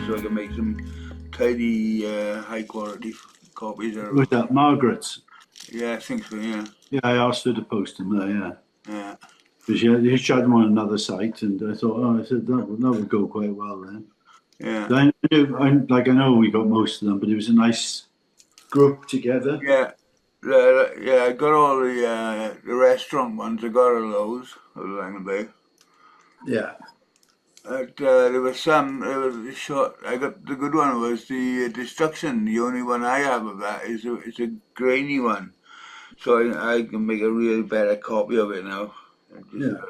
so I can make some tidy, high quality copies out of Was them. that Margaret's? Yeah, I think so. Yeah, Yeah, I asked her to post them there, yeah. yeah, Because you tried them on another site, and I thought, oh, I said that would go quite well then. yeah, I know we got most of them, but it was a nice group together. yeah. Yeah, I got all the restaurant ones. I got all those of Langland Bay. Yeah, But there was some. There was a short. I got the good one was the destruction. The only one I have of that is it's a grainy one, so I can make a really better copy of it now. Just yeah.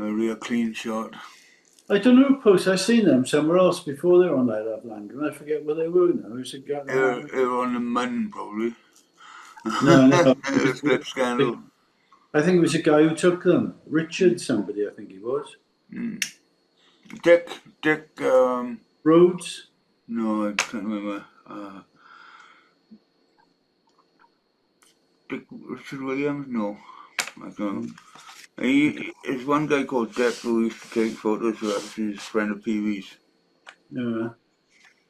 a real clean shot. I don't know who posted. I seen them somewhere else before they were on I Love Land, and I forget where they were now. It was a guy. They were on the Mun probably. No, no. The slip scandal. I think it was a guy who took them. Richard, somebody, I think he was. Mm. Dick. Rhodes. No, I can't remember. Dick Richard Williams. No, I don't know. There's one guy called Dick who used to take photos of us. He's a friend of PV's. Yeah.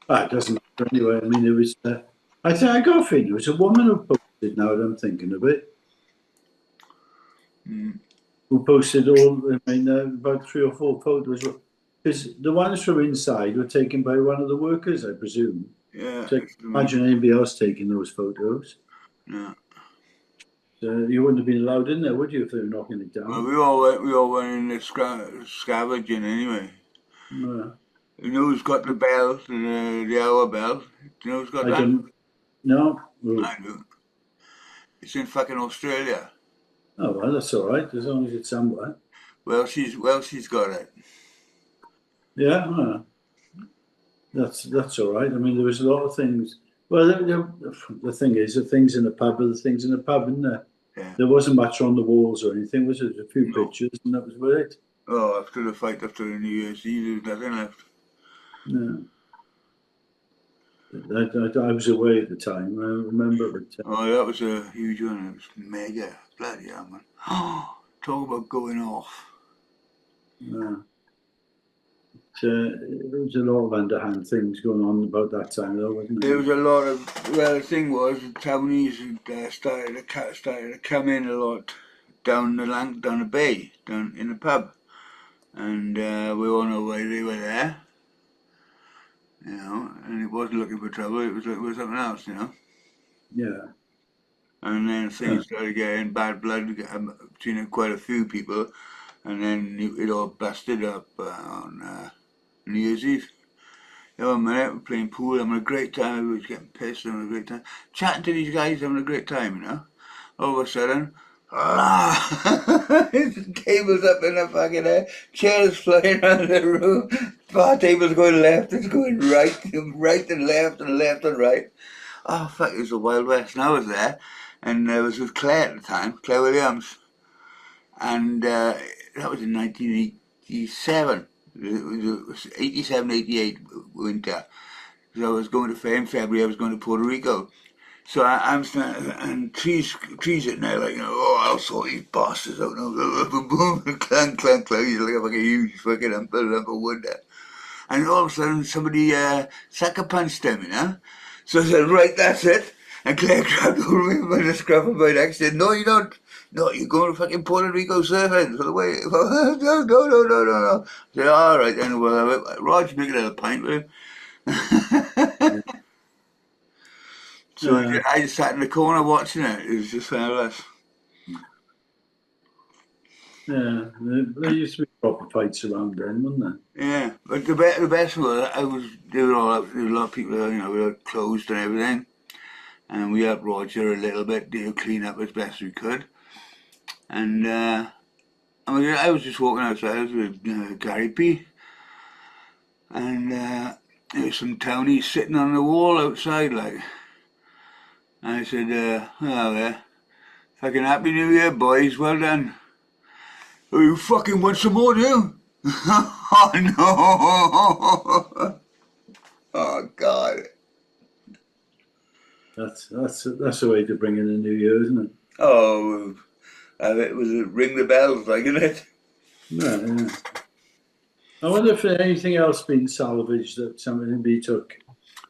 It doesn't matter anyway. I mean, it was. I think I got a feeling it was a woman who posted. Now that I'm thinking of it, Mm. who posted all. I mean, about 3 or 4 photos. Because the ones from inside were taken by one of the workers, I presume. Yeah. So I can't imagine anybody else taking those photos. Yeah. So you wouldn't have been allowed in there, would you, if they were knocking it Well, down? we all went in the scavenging anyway. Uh, You know who's got the bell, the hour bell? Do you know who's got I that? don't. No. Oh, I do. It's in fucking Australia. well, that's all right, as long as it's somewhere. She's got it. Yeah, that's all right. I mean, there was a lot of things. Well, the thing is, the things in the pub are the things in the pub, isn't there? Yeah. There wasn't much on the walls or anything, was it? A few No. pictures, and that was about it. Oh, after the fight after the New Year's Eve, there's nothing left. Yeah. I was away at the time. I remember, but Oh, that was a huge one. It was mega. Bloody hell, man. Talk about going off. uh, there was a lot of underhand things going on about that time, though, wasn't There there? was a lot of. Well, the thing was, the townies had started to come in a lot down the bay, down in the pub, and we all know why they were there, and it wasn't looking for trouble. It was something else. Yeah. And then Uh, things started getting bad blood between quite a few people, and then it all busted up on New Year's Eve. Oh man, we're playing pool, having a great time, everybody's getting pissed, having a great time. Chatting to these guys, having a great time. All of a sudden, tables up in the fucking air, chairs flying around the room, bar tables going left, it's going right, right and left and left and right. Oh fuck, it was the Wild West, and I was there, and I was with Claire at the time, Claire Williams, and that was in 1987. It was 87, 88 winter. So I was going to in February. I was going to Puerto Rico. So I'm standing and trees at now like I'll sort these bastards out now. Boom, boom, clang, clang, clang. You look like a huge fucking lump of wood there. And all of a sudden somebody sucker punched him. So I said, right, that's it. And Claire grabbed hold of me by the scruff of my neck. She said, no, you don't. No, you're going to fucking Puerto Rico surfing. So the way, no. I said, all right, then. Well, Rod's making a pint with him. So yeah. I just sat in the corner watching it. It was just fabulous. Yeah. There used to be proper fights around then, wasn't there? Yeah, but the best was they were all up. There were a lot of people. We were closed and everything, and we helped Roger a little bit. Clean up as best we could, and I was just walking outside with Gary P, and there was some townies sitting on the wall outside, like. And I said, "Oh yeah, fucking Happy New Year, boys. Well done. Oh, you fucking want some more, do you?" Oh no! Oh God! That's the way to bring in the new year, isn't it? Oh, it was ring the bells, like, isn't it? Yeah, yeah. I wonder if there's anything else been salvaged that somebody took.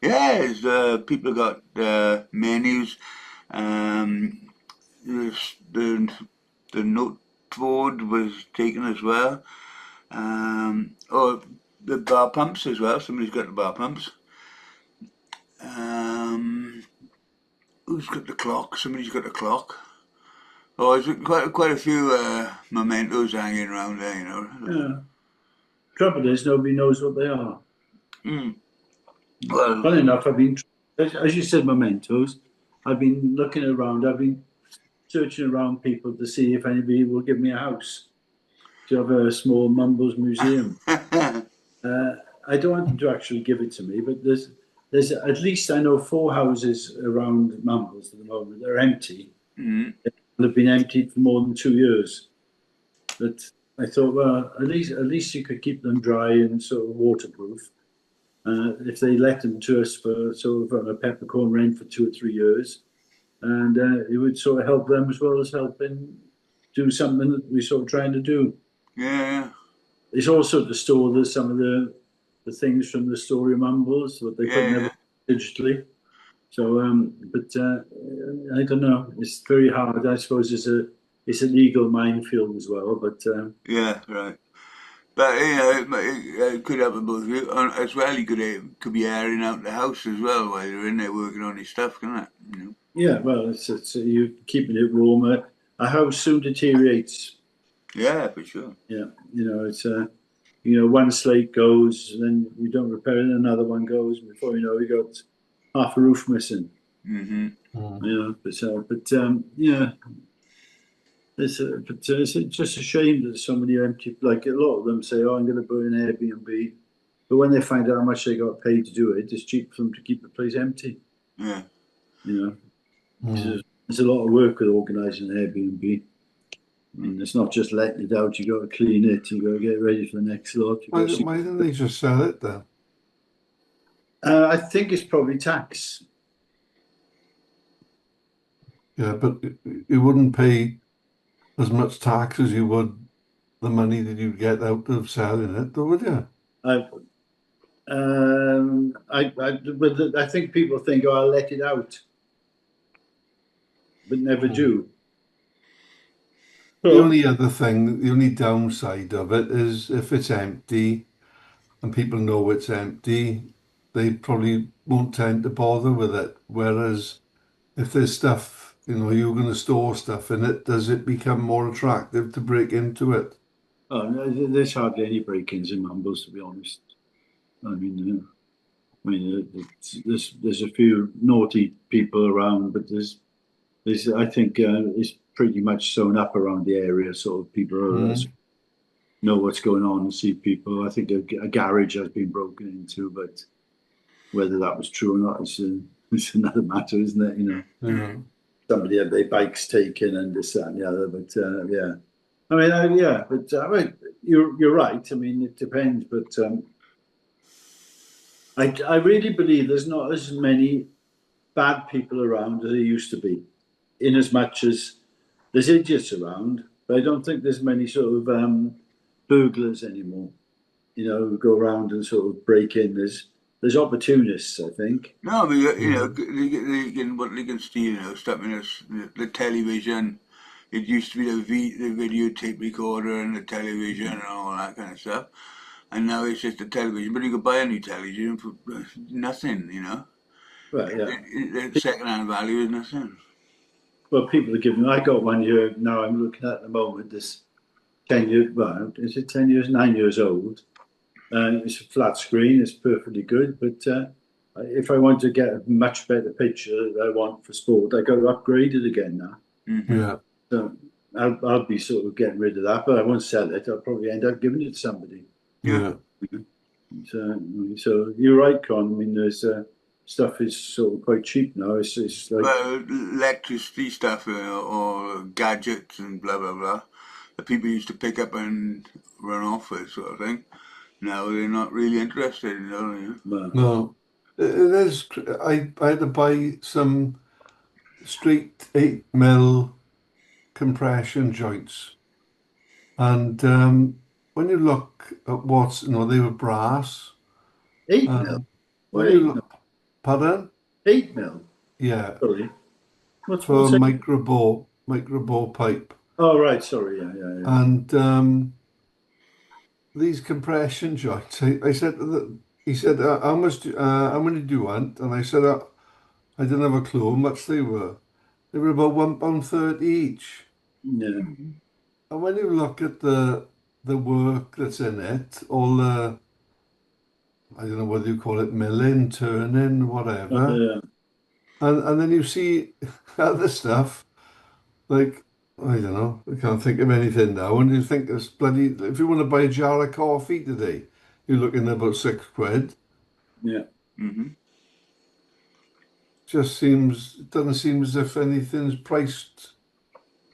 Yes, people got menus. Um, the the noteboard was taken as well. Oh, the bar pumps as well. Somebody's got the bar pumps. Um, who's got the clock? Somebody's got the clock. Oh, there's quite a few mementos hanging around there, you know. Yeah. Trouble is, nobody knows what they are. Mm. Well, Funny enough, as you said, mementos. I've been looking around. I've been searching around people to see if anybody will give me a house to have a small Mumbles museum. Uh, I don't want them to actually give it to me, but there's at least I know 4 houses around Mumbles at the moment. They're empty. mm, They've been emptied for more than 2 years. But I thought, well, at least you could keep them dry and sort of waterproof. If they let them to us for sort of on a peppercorn rent for 2 or 3 years, and it would sort of help them as well as helping do something that we're sort of trying to do. yeah, It's also to store some of the things from the story mumbles, what they yeah, could never yeah, digitally. So, but I don't know. It's very hard. I suppose it's a legal minefield as well. But yeah, right. But you know, it could happen both of you. And as well. You could be airing out the house as well while you're in there working on your stuff, can it? You know? yeah, well, it's you're keeping it warm. A house soon deteriorates. Yeah, for sure. Yeah, it's one slate goes, then you don't repair it, another one goes. Before you know, you got half a roof missing. Hmm. You know, yeah, it's just a shame that so many empty. Like a lot of them say, "Oh, I'm going to burn an Airbnb," but when they find out how much they got paid to do it, it's cheap for them to keep the place empty. Yeah. You know, Mm. there's a lot of work with organising an Airbnb. I mean, it's not just letting it out. You got to clean it. You got to get ready for the next lot. You Why, got to see. why don't they just sell it then? I think it's probably tax. Yeah, but you wouldn't pay as much tax as you would the money that you get out of selling it, though, would you? I, but I think people think, "Oh, I'll let it out," but never Mm. do. The So, only other thing, the only downside of it is if it's empty and people know it's empty, they probably won't tend to bother with it. Whereas if there's stuff, you're going to store stuff in it, does it become more attractive to break into it? no, there's hardly any break-ins in Mumbles, to be honest. There's a few naughty people around, but there's I think it's pretty much sewn up around the area, so people Mm. know what's going on and see people. I think a garage has been broken into, but whether that was true or not is another matter, isn't it? Yeah. Somebody had their bikes taken and this that and the other, but yeah. But you're right. I mean, it depends, but I really believe there's not as many bad people around as there used to be, in as much as there's idiots around, but I don't think there's many sort of burglars anymore. Who go around and sort of break in. There's opportunists, I think. No, but Mm. what they can steal, stuff in the television. It used to be the videotape recorder and the television and all that kind of stuff. And now it's just a television. But you could buy a new television for nothing, Well, yeah. The second-hand value is nothing. Well, people are giving. I got one here now. I'm looking at the moment. This 10 years. Well, is it 10 years? 9 years old. It's a flat screen. It's perfectly good. But if I want to get a much better picture that I want for sport, I got to upgrade it again now. Hmm. Yeah. So I'll be sort of getting rid of that, but I won't sell it. I'll probably end up giving it to somebody. Yeah. Yeah. So you're right, Con. I mean, there's stuff is sort of quite cheap now. It's like, Well, electricity stuff or gadgets and blah blah blah that people used to pick up and run off with, sort of thing. Now they're not really interested in it. well, No. It is. I had to buy some straight 8 mil compression joints, and when you look at what's, they were brass. 8 mil. When What, you 8 mil? look, pardon? 8 mil. Yeah, Sorry. for What's it? micro bore pipe. Oh, right. Sorry. Yeah. And these compression joints, I said that he said, how many do you want? And I said, I didn't have a clue how much they were. They were about £1.30 each. Yeah. And when you look at the work that's in it, all the, I don't know whether you call it milling, turning, whatever, Yeah. and then you see other stuff like, I don't know, I can't think of anything now. And you think it's bloody, if you want to buy a jar of coffee today, you're looking at about £6. Yeah. Mm-hmm. It doesn't seem as if anything's priced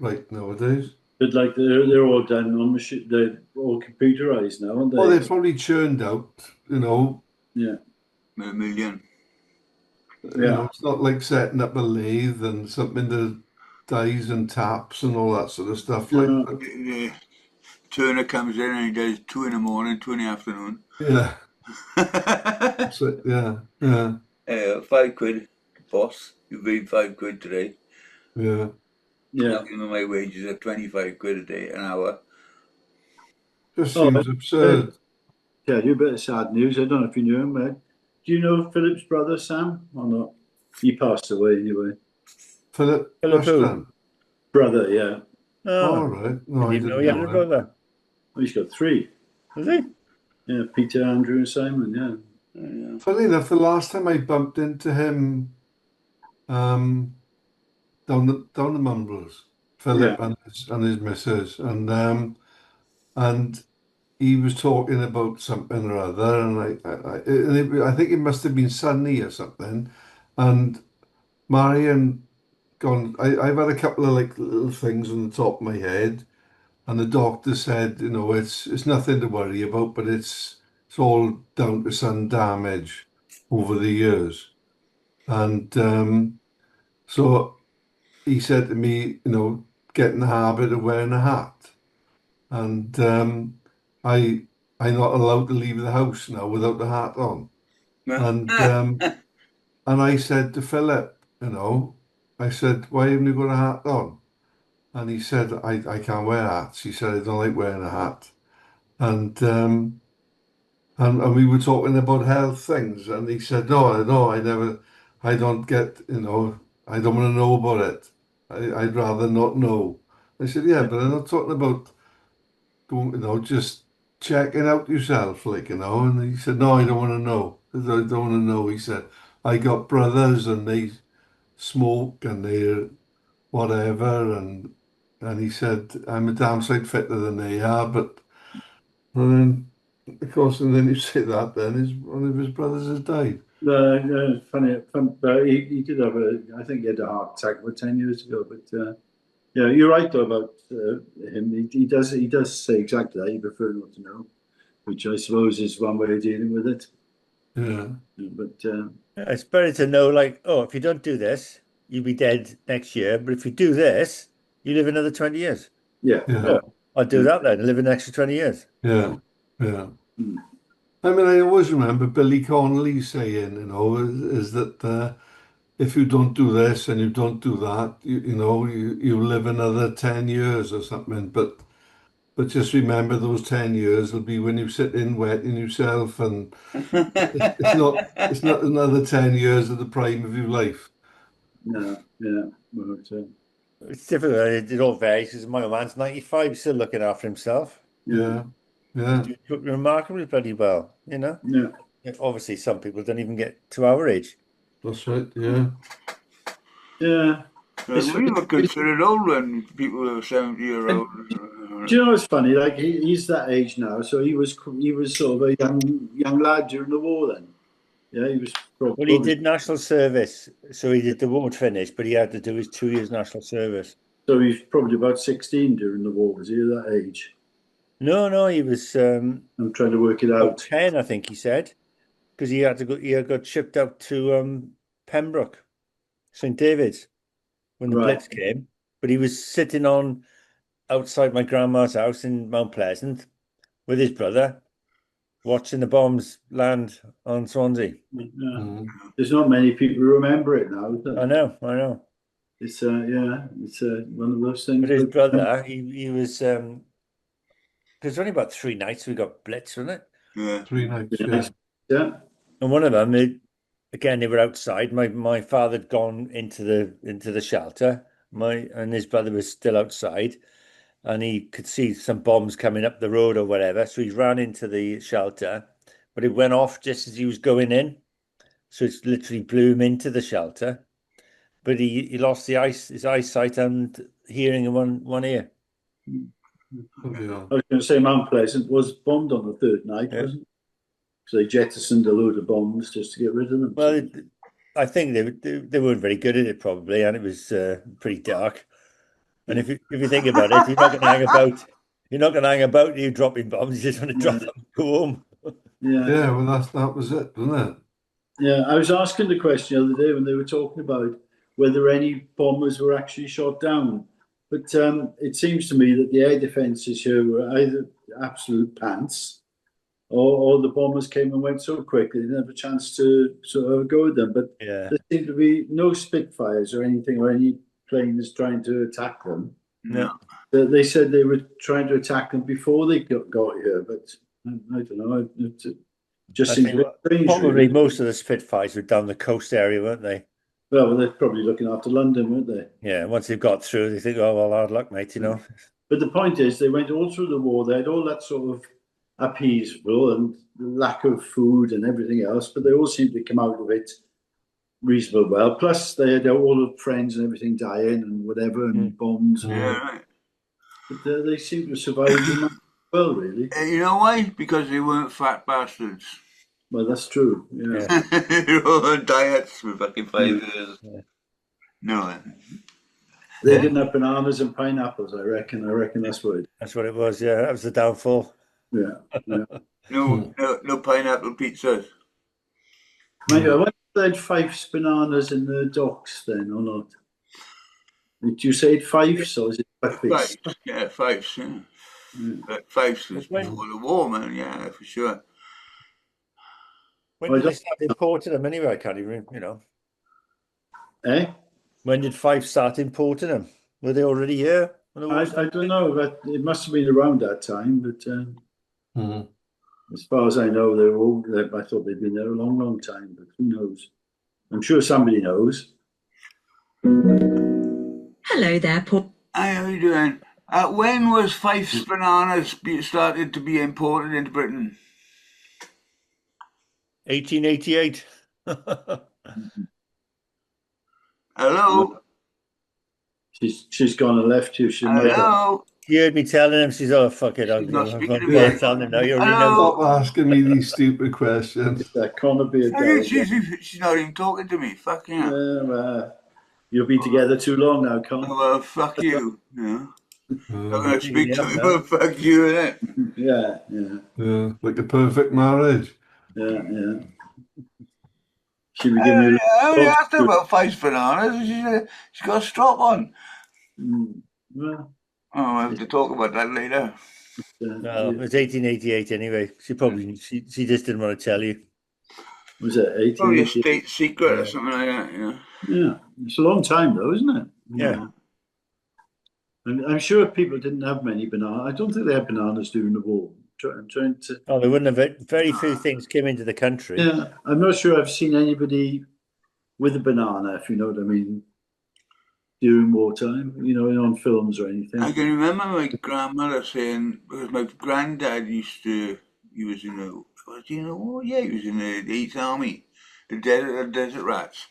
right nowadays. But like they're all done on machine. They're all computerized now, aren't Well, they've they? probably churned out, Yeah. A million. Yeah. it's not like setting up a lathe and something that dies and taps and all that sort of stuff. Like, No. but The turner comes in and he does 2 in the morning, 2 in the afternoon. yeah, so, yeah, £5, boss. You paid £5 today. yeah. Yeah. Now, my wages are 25 quid a day, an hour. Just Oh, seems absurd. tell you a bit of sad news. I don't know if you knew him, mate. Do you know Philip's brother Sam or not? He passed away anyway. Philip Philip who? Ashton. Brother, yeah. All Oh, right. No, didn't I even know didn't he had know a him. brother. Oh, he's got three. Was he? Yeah, Peter, Andrew, and Simon. Yeah. Yeah. Funny enough, the last time I bumped into him um, down the Mumbles, Yeah. Philip and his missus, and he was talking about something or other, and I think it must have been sunny or something, and Marion gone. I've had a couple of like little things on the top of my head, and the doctor said, it's nothing to worry about, but it's all down to sun damage over the years, and so he said to me, get in the habit of wearing a hat, and I I'm not allowed to leave the house now without the hat on. And and I said to Philip, I said, why haven't you got a hat on? And he said, I can't wear hats. He said, I don't like wearing a hat. And and we were talking about health things, and he said, no, I don't get, I don't want to know about it. I'd rather not know. I said, yeah, Yeah. but I'm not talking about going, just checking out yourself, like, And he said, no, I don't want to know. I said, I don't want to know. He said, I got brothers and they smoke and they whatever, and he said, I'm a damn sight fitter than they are, but and then, of course, and then you say that, then one of his brothers has died. Funny, but he did have I think he had a heart attack about 10 years ago. But yeah, you're right though about him. He does say exactly that. He prefer not to know, which I suppose is one way of dealing with it. Yeah, But It's better to know, like, oh, if you don't do this, you'll be dead next year. But if you do this, you live another 20 years. yeah, yeah, Oh, I'll do yeah. that then, and live an extra 20 years. yeah, yeah. Mm. I mean, I always remember Billy Connolly saying, is that if you don't do this and you don't do that, you live another 10 years or something. But just remember those 10 years will be when you sit in wetting yourself, and it's not another 10 years of the prime of your life. Yeah. But, It's difficult. It all varies because my old man's 95, still looking after himself. yeah, Yeah, He's yeah, doing remarkably bloody well, yeah. Obviously, some people don't even get to our age. that's right. Yeah, Yeah. It's, We were it's considered old when people were 70 year and old. do you know what's funny? Like he's that age now, so he was sort of a young lad during the war. Then, yeah, he was Well, he probably did national service, so he did the ward finish, but he had to do his 2 years national service. so he's probably about 16 during the war. Was he at that age? No, he was I'm trying to work it about out. 10, I think he said, because he had to go. He had got shipped out to Pembroke, St David's, when the Right. Blitz came. But he was sitting on outside my grandma's house in Mount Pleasant, with his brother, watching the bombs land on Swansea. Yeah. Mm. There's not many people who remember it now. Is there? I know. It's it's one of those things. But his But, brother, he was because only about 3 nights we got blitz, wasn't it? Yeah. 3 nights, yeah, yeah. yeah. And one of them, they were outside. My father had gone into the shelter. And his brother was still outside, and he could see some bombs coming up the road or whatever. So he ran into the shelter, but it went off just as he was going in. So it's literally blew him into the shelter. But he lost his eyesight and hearing in one ear. Bloody hell. I was going to say Mount Pleasant was bombed on the third night, Yeah. wasn't it? So they jettisoned a load of bombs just to get rid of them. Well, I think they weren't very good at it probably, and it was pretty dark. And if you think about it, you're not going to hang about. You're not going to hang about you dropping bombs. You just want to drop them, and go home. yeah. Yeah, well, that was it, wasn't it? Yeah, I was asking the question the other day when they were talking about whether any bombers were actually shot down. But it seems to me that the air defences here were either absolute pants, or the bombers came and went so quickly they didn't have a chance to sort of go with them. But Yeah. there seemed to be no Spitfires or anything, or any planes trying to attack them. No. They said they were trying to attack them before they got here, but I don't know. It just I seems think a bit strange. probably really. most of the Spitfires were down the coast area, weren't they? Well, they're probably looking after London, weren't they? Yeah. Once they've got through, they think, oh well, hard luck, mate. But the point is, they went all through the war. They had all that sort of upheaval and lack of food and everything else, but they all seemed to come out of it reasonably well. Plus, they had all the friends and everything dying and whatever, and bombs. Yeah, right. But they seem to survive well, really. You know why? Because they weren't fat bastards. Well, that's true. Yeah. They're all on diets for fucking 5 years. Yeah. No. They didn't have bananas and pineapples, I reckon. I reckon that's what it That's what it was. Yeah, that was the downfall. Yeah. No pineapple pizzas. Mind you, I wonder if they had Fife's bananas in the docks then or not. Did you say it Fife's or is it Fives. Fife's? Yeah, fives. Yeah. But fives was When- before the war, man. Yeah, for sure. When Well, did they start importing them anyway? I can't even, Eh? When did Fife start importing them? Were they already here? I don't know, but it must have been around that time. But Mhm. as far as I know, they were all. I thought they'd been there a long, long time. But who knows? I'm sure somebody knows. Hello there, Paul. Hi, how you doing? When was Fife's bananas started to be imported into Britain? 1888. Hello? She's gone and left you. She might have. Hello? You heard me telling him. She's fuck it. I'm She's not speaking to going me. telling him now. You already Hello? know. Stop asking me these stupid questions. It's that Conibear I guy. think she's not even talking to me. Fucking hell. You'll be together too long now, Con. Oh, well, fuck you. Not Uh, going to speak to Yeah, me, no. but fuck you, innit? Yeah. like a perfect marriage. Yeah. She'll be giving you. I only asked her about Fife's bananas, and she said she's got a strop on. Well, Oh, we'll have to talk about that later. No, it was 1888 anyway. She just didn't want to tell you. Was it Probably a 1888? state secret or something like that, Yeah, it's a long time though, isn't it? Yeah. I'm sure people didn't have many bananas. I don't think they had bananas during the war. I'm trying to. Oh, they wouldn't have. Very few things came into the country. Yeah, I'm not sure I've seen anybody with a banana, if you know what I mean, during wartime. On films or anything. I can remember my grandmother saying, because my granddad he was in the, he was in the 8th Army, the Desert Rats.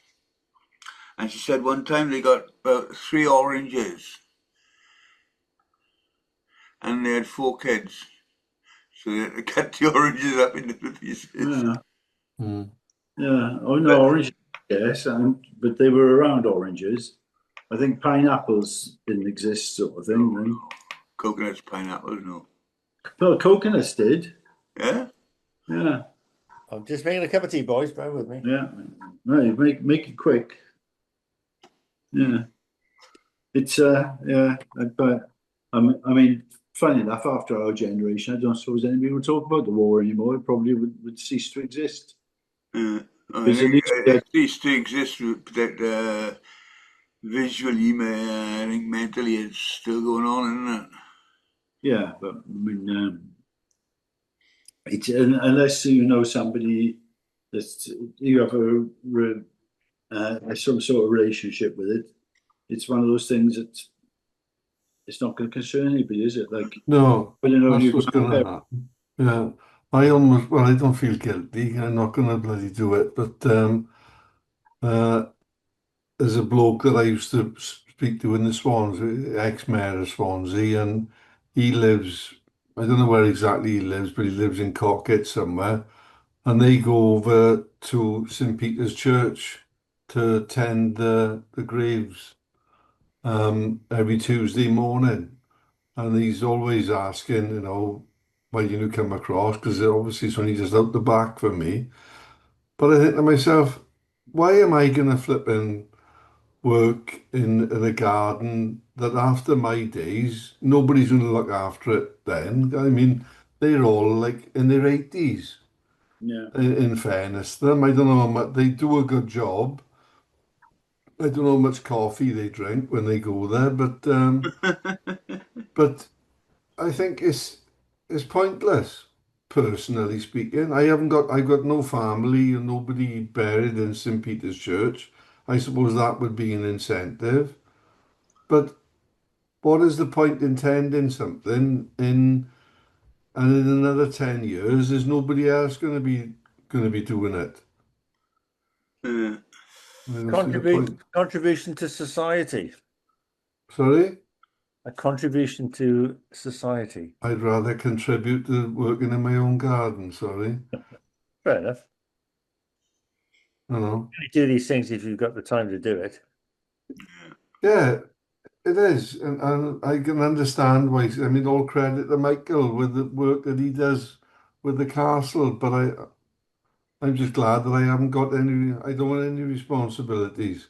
And she said one time they got about 3 oranges and they had 4 kids. So they had to cut the oranges up into the pieces. Yeah. Mm. Yeah. Oh no, oranges. Yes, but they were around oranges. I think pineapples didn't exist, sort of thing. Then. Coconuts, pineapples, no. Well, coconuts did. Yeah? Yeah. I'm just making a cup of tea, boys. Bear with me. Yeah. Right. Make it quick. Yeah. It's But I mean, funny enough, after our generation, I don't suppose anybody would talk about the war anymore. It probably would cease to exist. I Because at think least we had, it ceased to exist, but visually, I think mentally it's still going on, isn't it? yeah, but I mean, it's unless you know somebody that you have some sort of relationship with it, it's one of those things that it's not going to concern anybody, is it? Like, No, I don't know that's your what's going to grandparents. happen. Yeah, I almost, well, I don't feel guilty. I'm not going to bloody do it. But uh, there's a bloke that I used to speak to in the Swansea, ex-mayor of Swansea, and he lives, I don't know where exactly he lives, but he lives in Cockett somewhere. And they go over to St. Peter's Church to attend the graves every Tuesday morning. And he's always asking, why didn't you come across? Because obviously it's only just out the back for me. But I think to myself, why am I going to flip and work in a garden that after my days, nobody's going to look after it then? I mean, they're all like in their 80s, Yeah, in fairness to them. I don't know how much they do a good job. I don't know how much coffee they drink when they go there, but I think it's pointless, personally speaking. I've got no family and nobody buried in St. Peter's Church. I suppose that would be an incentive. But what is the point in tending something and in another 10 years is nobody else going to be doing it? Uh, I don't see the point. Contribution to society. Sorry? A contribution to society. I'd rather contribute to working in my own garden, sorry. Fair enough. You know. You do these things if you've got the time to do it. Yeah, it is, and I can understand why. I mean, all credit to Michael with the work that he does with the castle, but I'm just glad that I haven't got any. I don't want any responsibilities.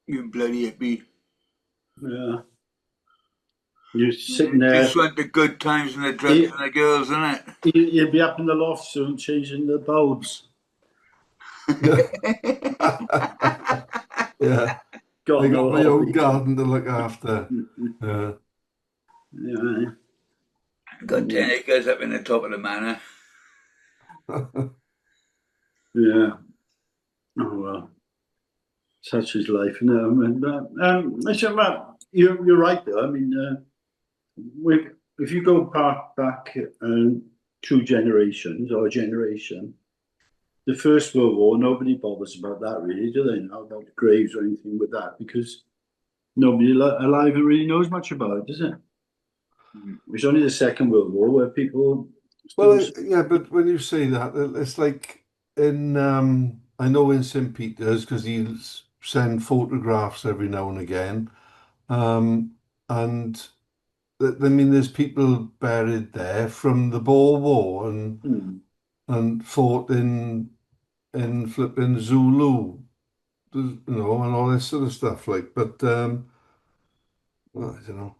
you bloody hippie. yeah. You're sitting Just there. want the good times and the drugs You, and the girls, innit? you'll be up in the loft soon, changing the bulbs. Yeah, yeah. I Got got no my own hobby. garden to look after. Yeah, Yeah, Got 10 acres up in the top of the manor. yeah. Oh well, such is life, you know. I said, well, you're right though. I mean, if you go back 2 generations or a generation, the First World War, nobody bothers about that really, do they? Now about the graves or anything with that, because nobody alive really knows much about it, does it? It's only the Second World War where people still. well, yeah, but when you say that, it's like in I know in St. Peter's because he'll send photographs every now and again, and I mean, there's people buried there from the Boer War Hmm. and fought in flipping Zulu, and all this sort of stuff. Like, but well, I don't know.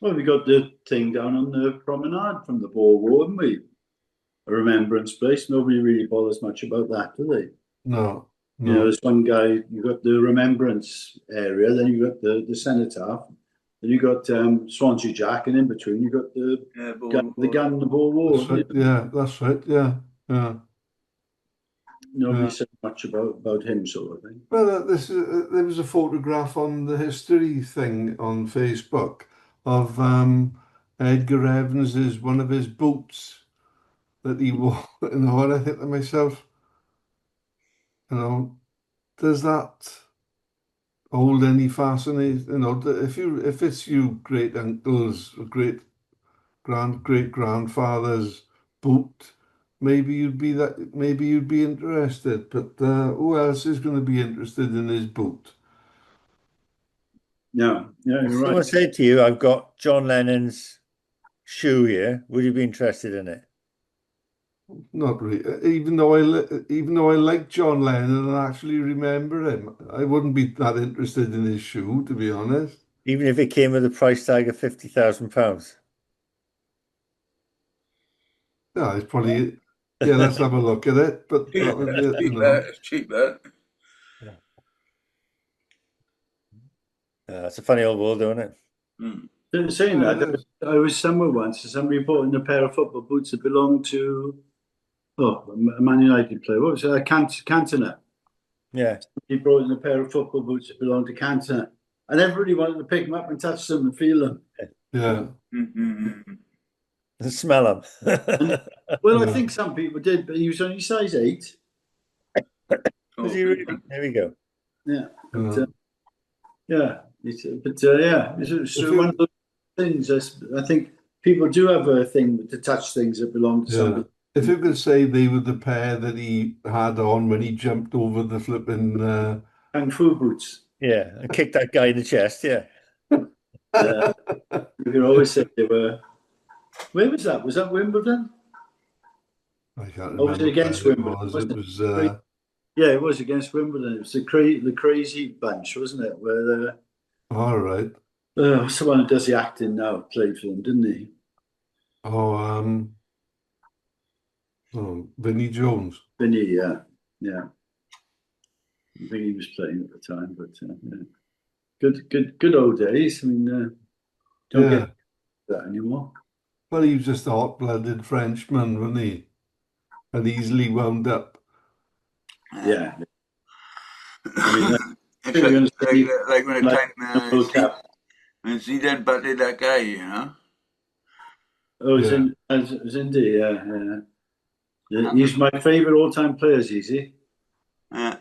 Well, we got the thing down on the promenade from the Boer War, haven't we? A remembrance place. Nobody really bothers much about that, do they? No, You know, no. there's one guy, you got the remembrance area, then you got the cenotaph, then you got Swansea Jack, and in between you got Yeah, the gun in the Boer War. That's right. Yeah, that's right. Yeah, yeah, Nobody yeah. said much about him, sort of thing. Well, there was a photograph on the history thing on Facebook of Edgar Evans's one of his boots that he wore. And I think to myself, you know, does that hold any fascination? If it's you great uncle's great grandfather's boot, maybe you'd be interested. But who else is going to be interested in his boot? Yeah, yeah, If you're someone right. said to you, I've got John Lennon's shoe here, would you be interested in it? Not really. Even though I like John Lennon and actually remember him, I wouldn't be that interested in his shoe, to be honest. Even if it came with a price tag of £50,000. Yeah, it's probably, yeah, let's have a look at it. But that would be, Cheap, that. It's cheap, that. It's a funny old world, isn't it? Saying Yeah, that, it is. I was somewhere once, and somebody bought in a pair of football boots that belonged to a Man United player. What was it? Cantona. Yeah. He brought in a pair of football boots that belonged to Cantona, and everybody wanted to pick them up and touch them and feel them. Yeah, Mm-hmm. And smell them. Well, I yeah. think some people did, but he was only size 8. Was he really? There we go. Yeah, but Yeah. yeah, it's If one of you, those things. I think people do have a thing to touch things that belong to yeah, somebody. if you could say they were the pair that he had on when he jumped over the flipping, Kung fu boots. Yeah, and kick that guy in the chest. Yeah. Yeah, you can always say they were. Where was that? Was that Wimbledon? I can't Or was it remember against where it Wimbledon? was. It Wasn't was, it? Yeah, it was against Wimbledon. It was the crazy bunch, wasn't it? Where all right. someone who does the acting now played for them, didn't he? Oh, Vinnie Jones. Vinny, yeah. I think he was playing at the time, but yeah. Good old days. I mean, don't Yeah. get that anymore. Well, he was just a hot-blooded Frenchman, wasn't he? And easily wound up. Yeah. I mean, It's you're going to say like when a like time the World Cup. when Zidane butted that guy, you know. Oh, Yeah. it's Indy, yeah. He's my favourite all-time player, Easy. Yeah.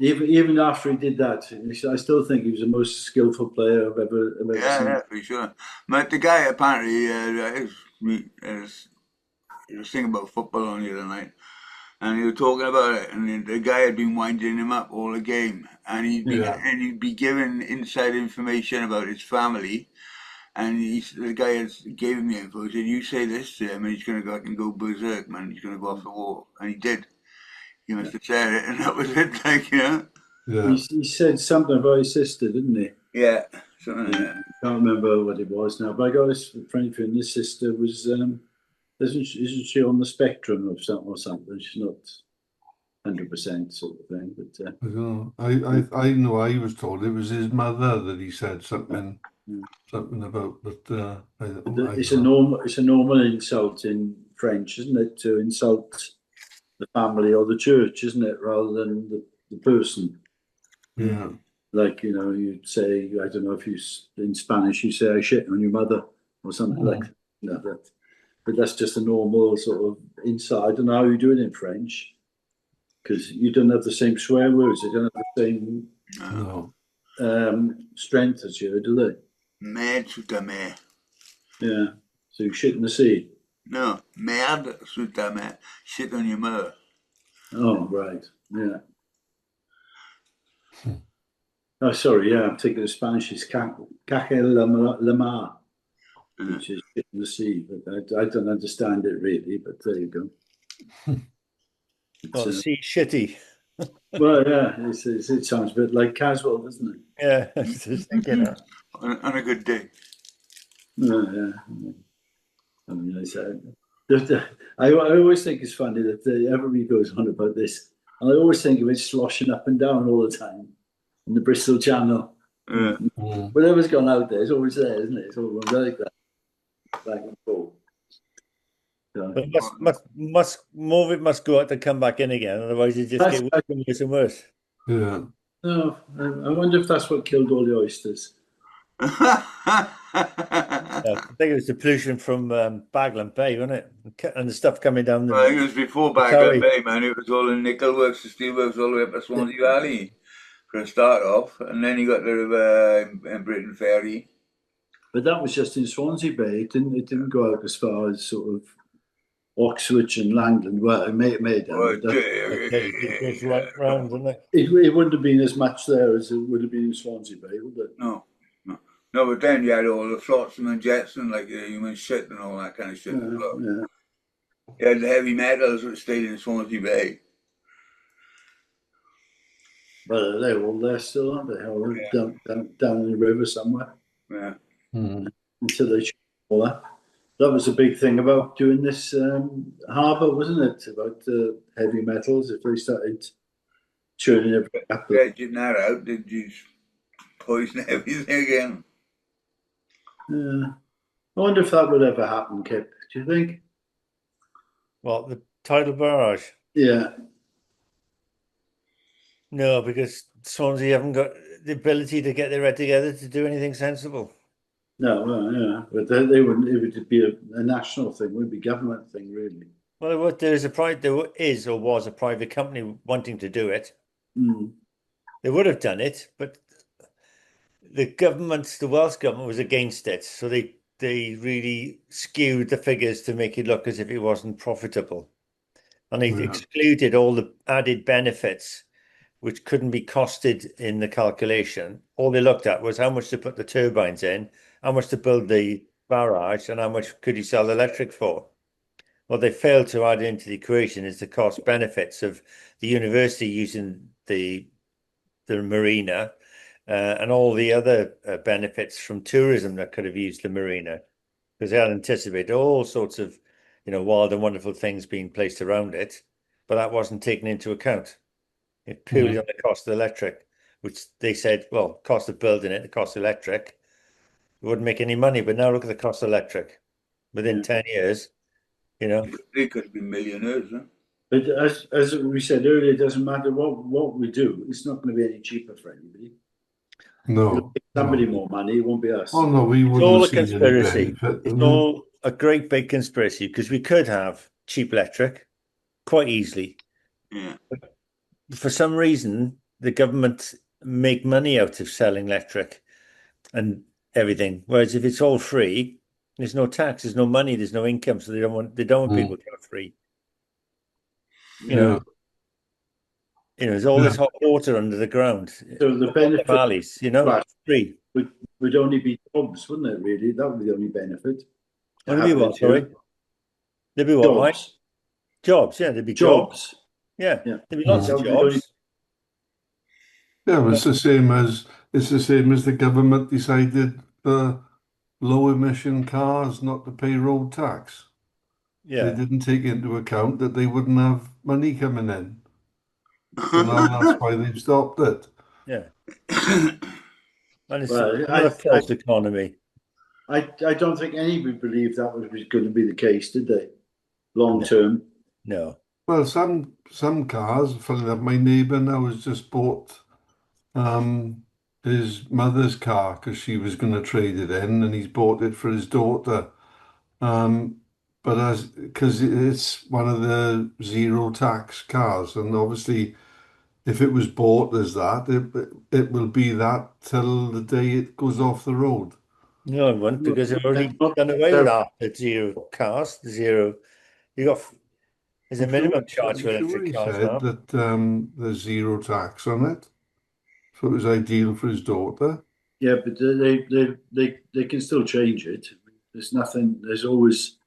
Even after he did that, I still think he was the most skillful player I've ever seen. Yeah, for sure. But the guy apparently, he was thinking about football on the other night, and he was talking about it, and the guy had been winding him up all the game, and Yeah. he'd be given inside information about his family, and the guy gave him the info. He said, "You say this to him, and he's gonna go out and go berserk, man. He's gonna go off the wall," and he did. He must have said it, and that was it. Like, you know. Yeah. He said something about his sister, didn't he? Yeah, something like that. Can't remember what it was now, but I got his friend and his sister was isn't she on the spectrum of something or something? She's not 100% sort of thing, but I don't know. I know I was told it was his mother that he said something about, but I it's don't know. a normal insult in French, isn't it, to insult the family or the church, isn't it, rather than the person. Yeah. Like, you'd say, I don't know if in Spanish you say I shit on your mother or something like that. But that's just a normal sort of insult. I don't know how you do it in French because you don't have the same swear words. They don't have the same No. strength as you, do they? Merde sous ta mère. Yeah. So you shit in the sea. No, merde sous ta mère. Shit on your mother. Oh, right. Yeah. Oh, sorry. Yeah, I'm thinking of Spanish. It's caque la mar, which is shit in the sea. But I don't understand it really. But there you go. Oh, sea shitty. Well, yeah, it sounds a bit like casual, doesn't it? Yeah, I was just thinking that. On a good day. Yeah. I mean, I always think it's funny that everybody goes on about this, and I always think of it sloshing up and down all the time in the Bristol Channel. Whatever's gone out there, it's always there, isn't it? It's always like that, back and forth. So, But more of it must go out to come back in again, otherwise it just get worse and worse. Yeah. no, I wonder if that's what killed all the oysters. I think it was the pollution from Langland Bay, wasn't it? And the stuff coming down I think it was before Langland Bay, man. It was all the nickel works, the steel works, all the way up to Swansea Valley for a start off, and then you got the Britain Ferry. But that was just in Swansea Bay. It didn't go out as far as sort of Oxford and Langland. Well, it may have done. it goes right round, doesn't it? It wouldn't have been as much there as it would have been in Swansea Bay, would it? No, but then you had all the flotsam and jetsam, like the human shit and all that kind of shit as well. Yeah. You had the heavy metals that stayed in Swansea Bay. But they're all there still, aren't they? Or down in the river somewhere Yeah. until they shut all that. That was a big thing about doing this harbour, wasn't it? About heavy metals. If they started churning everything up. Dredging that out, did you poison everything again? I wonder if that would ever happen, Kip. Do you think? Well, the tidal barrage. Yeah. No, because Swansea haven't got the ability to get their head together to do anything sensible. No, well, yeah, but they wouldn't. It would be a national thing. It would be government thing, really. Well, there is or was a private company wanting to do it. They would have done it, but the Welsh government was against it. So they really skewed the figures to make it look as if it wasn't profitable. And they excluded all the added benefits which couldn't be costed in the calculation. All they looked at was how much to put the turbines in, how much to build the barrage, and how much could you sell the electric for. What they failed to add into the equation is the cost benefits of the university using the marina and all the other benefits from tourism that could have used the marina, because they had anticipated all sorts of, wild and wonderful things being placed around it, but that wasn't taken into account. It purely on the cost of electric, which they said, well, cost of building it, the cost of electric, it wouldn't make any money. But now look at the cost of electric. Within 10 years, They could be millionaires, huh? But as we said earlier, it doesn't matter what we do. It's not going to be any cheaper for anybody. No. Somebody more money. It won't be us. Oh no, we it's wouldn't all a see any conspiracy. benefit. It's all a great big conspiracy, because we could have cheap electric quite easily. Yeah. For some reason, the government make money out of selling electric and everything. Whereas if it's all free, there's no tax, there's no money, there's no income, so they don't want people to go free. There's all this hot water under the ground. So the benefit valleys, free. Would only be jobs, wouldn't it? Really, that would be the only benefit. There'd be what? Sorry. There'd be what? Jobs. Right? Jobs. Yeah, there'd be jobs. Yeah, there'd be lots of jobs. Yeah, it's the same as the government decided for low emission cars not to pay road tax. Yeah. They didn't take into account that they wouldn't have money coming in. So now that's why they've stopped it. Yeah. And it's a false economy. I don't think anybody believed that was going to be the case, did they? Long term. No. Well, some cars, funny enough, my neighbour now has just bought his mother's car because she was going to trade it in, and he's bought it for his daughter. But because it's one of the zero tax cars, and obviously, if it was bought as that, it will be that till the day it goes off the road. No, it won't, because they've already done away with that. It's zero cars, zero. There's a minimum charge for electric cars now. That there's zero tax on it, so it was ideal for his daughter. Yeah, but they can still change it. There's nothing. There's always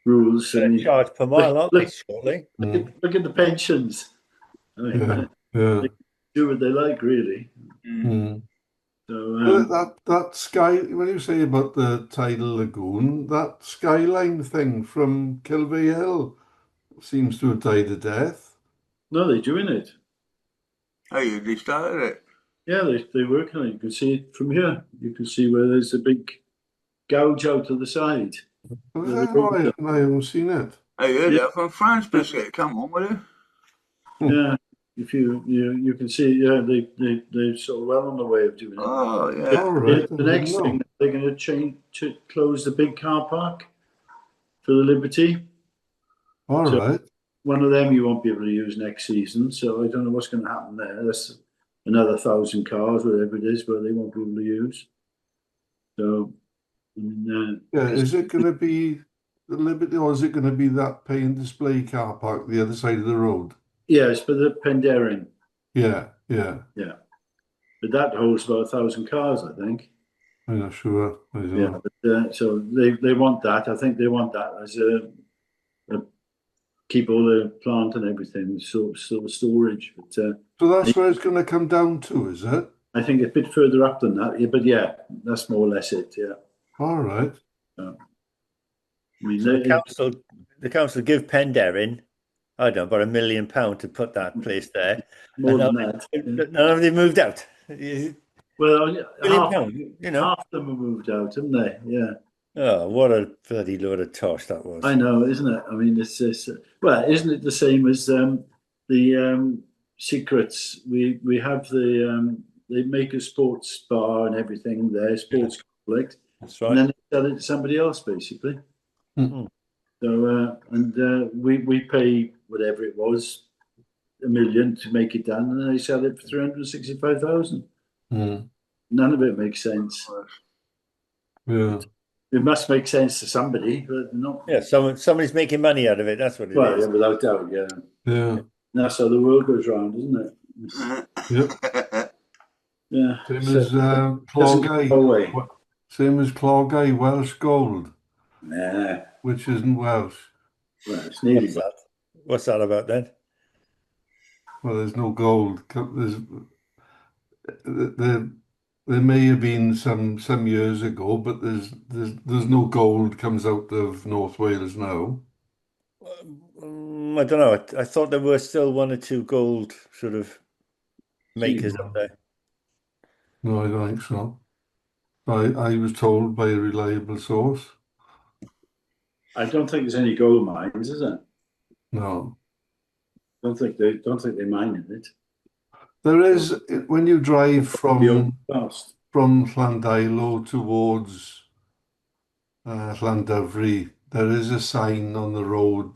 rules. And charge per mile, aren't they? Surely. Look at the pensions. I mean, they do what they like, really. So that sky, when you say about the tidal lagoon, that skyline thing from Kilvey Hill seems to have died a death. No, they're doing it. Oh, they started it. Yeah, they're working on it. You can see it from here. You can see where there's a big gouge out to the side. I haven't seen it. I heard that from France, but come on with it. Yeah, if you can see, they're sort of well on the way of doing it. Oh yeah. All right. The next thing, they're going to close the big car park for the Liberty. All right. One of them you won't be able to use next season, so I don't know what's going to happen there. That's another 1,000 cars, whatever it is, where they won't be able to use. So, is it going to be the Liberty, or is it going to be that pay and display car park the other side of the road? Yeah, it's for the Penderyn. Yeah. But that holds about 1,000 cars, I think. I'm not sure. I don't know. But, so they want that. I think they want that as a keep all the plant and everything, sort of storage. But So that's where it's going to come down to, is it? I think a bit further up than that. Yeah, but yeah, that's more or less it. Yeah. All right. I mean, So the council give Penderyn, I don't know, about £1 million to put that place there. more And than that. Yeah. now they've moved out. £1 Well, million, half of them have moved out, haven't they? Yeah. Oh, what a bloody load of tosh that was. I know, isn't it? I mean, it's well, isn't it the same as the Secrets? We have they make a sports bar and everything there, sports complex, That's and right. then they sell it to somebody else, basically. Mhm. So we pay whatever it was, $1 million to make it done, and then they sell it for 365,000. Mm. None of it makes sense. Yeah. It must make sense to somebody, but not. Yeah, somebody's making money out of it. That's what it Well, is. yeah, without doubt, yeah. Yeah. That's how the world goes round, isn't it? Yep. Yeah. Same So- as Doesn't Clogau. go away. Same as Clogau, Welsh Gold, Nah. which isn't Welsh. Well, it's nearly. What's that? What's that about then? Well, there's no gold. There may have been some years ago, but there's no gold comes out of North Wales now. I don't know. I thought there were still one or two gold sort of makers up there. No, I don't think so. I was told by a reliable source. I don't think there's any gold mines, is there? No. Don't think they mine in it. There is, when you drive The from old past. Llandilo towards Llandovery, there is a sign on the road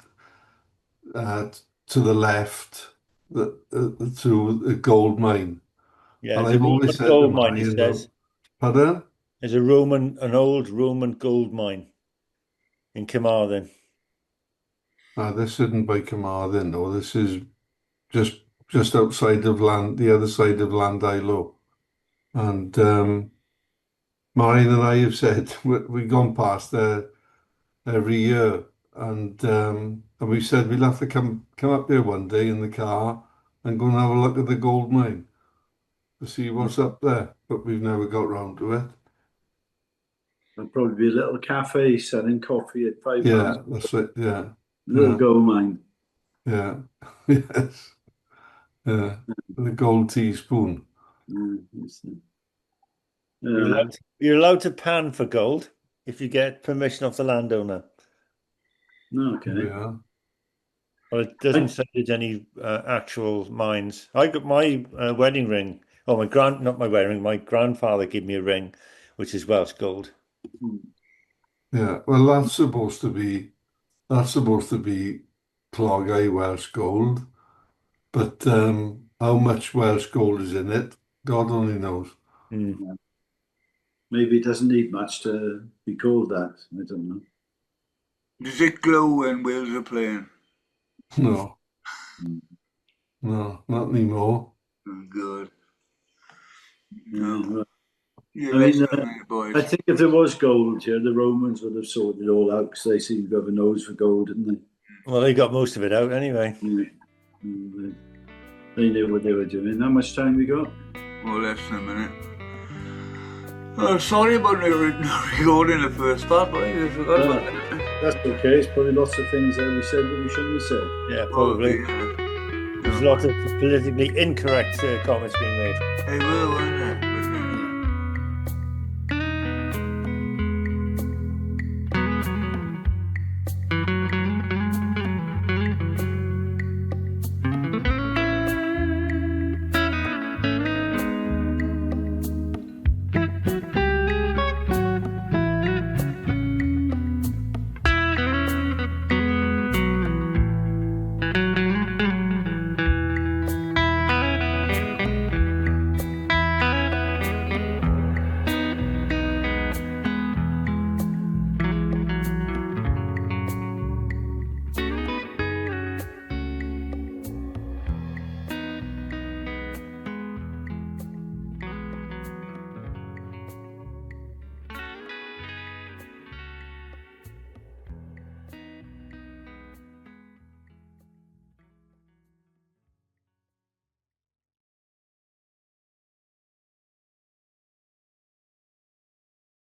to the left to a gold mine. Yeah, And there's a I've Roman always said gold to mine, my, it says. pardon? There's an old Roman gold mine in Carmarthen. This isn't by Carmarthen, no. This is just outside of the other side of Llandilo. And Marion and I have said we've gone past there every year, and we said we'll have to come up there one day in the car and go and have a look at the gold mine to see what's up there, but we've never got round to it. There'll probably be a little cafe selling coffee at £5. Yeah, that's it. Yeah, Little yeah. gold mine. yeah, yes, yeah. The gold teaspoon. You're allowed to pan for gold if you get permission of the landowner. Okay. Yeah. Well, it doesn't say there's any actual mines. I got my wedding ring. Oh, not my wedding ring. My grandfather gave me a ring, which is Welsh gold. Yeah, well, that's supposed to be Clogau Welsh gold, but how much Welsh gold is in it, God only knows. Mm. Maybe it doesn't need much to be called that. I don't know. Does it glow when Wales are playing? No, no, not anymore. Oh, good. Yeah, No. well, You're I mean, listening, boys. I think if there was gold here, the Romans would have sorted it all out because they seem to have a nose for gold, didn't they? Well, they got most of it out anyway. They knew what they were doing. How much time we got? Well, less than a minute. Oh, sorry about not recording the first part, but I just forgot about it. That's okay. It's probably lots of things that we said that we shouldn't have said. Yeah, probably. Yeah. There's lots of politically incorrect comments being made. They will, won't they?